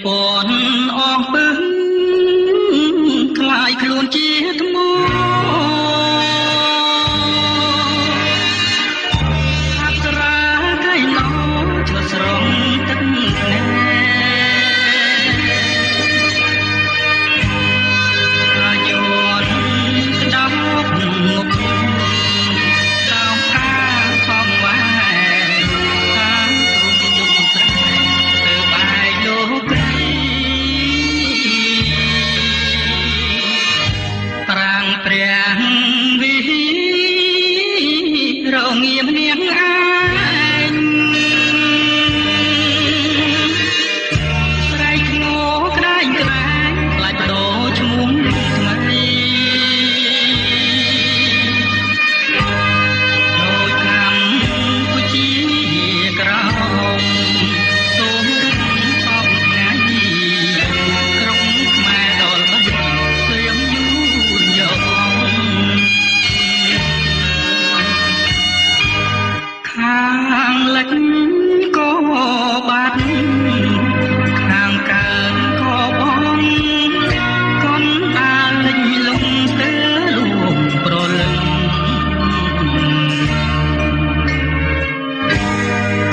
ពន់អងពឹងខ្លាយខ្លួនជាថ្មអប្សរាកៃណោឆ្លុះស្រងទឹកភ្នែកអាយុក្តោបមុខចៅកាធម្មវ៉ែតាមទ្រុំយំស្រែទៅបាយលោកប្រាំងព្រះវិរងៀមនាងឯងស្រែកងោក្តែងក្តែងខ្លាចបដូរឈ្មោះថ្មីដោយកម្ពុជាក្រោមសូមរំសពថ្ងៃក្រុងខ្មែរដល់បិទសៀមយូរយកខាងលិចក៏បាត់ខាងកើតក៏បងកូនតាលិចលងស្ទើរលួងប្រលឹង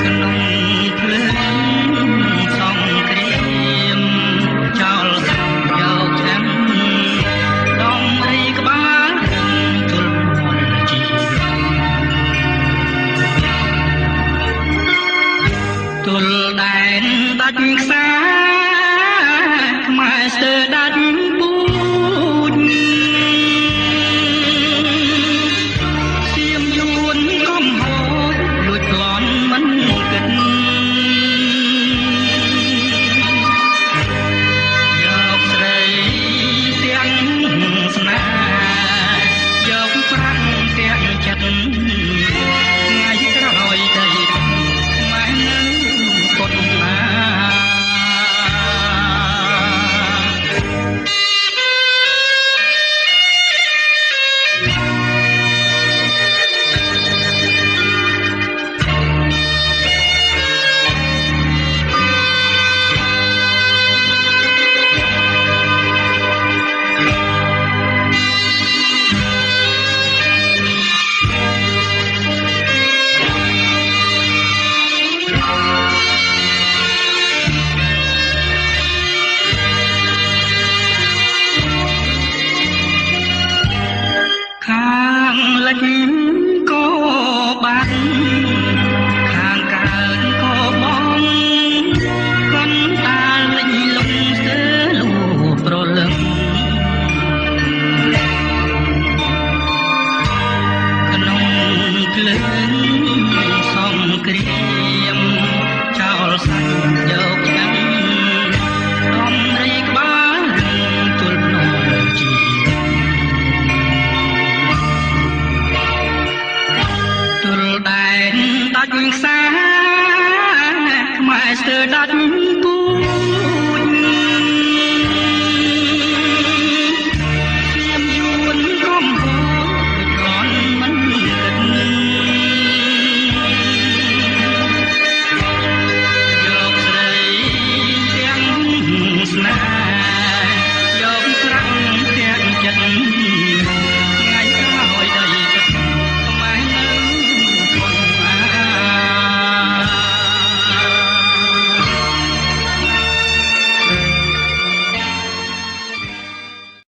ក្នុងភ្លើងសង្គ្រាមចោលសាប់យកចាំដំរីក្បាលជលមល់ជីទល់ដែនដាច់ខ្សែខ្មែរស្ទើរដាច់ពូជសៀមយួនកំហូចលួចប្លន់មិនគិតយកស្រីទាំងស្នេហ៍យកប្រាំងទាំងចិត្តថ្ងៃក្រោយទៅខ្មែរនៅពុតណាខាងលិចក៏បាត់ខាងកើតក៏បងកូនតាលិចលងស្ទើរលួប្រលឹងក្នុងភ្លើងសង្គ្រាមចោលសាច់យកចាំដំរីក្បាលជលនល់ជីទល់ដែនដាច់ខ្សែខ្មែរស្ទើរដាច់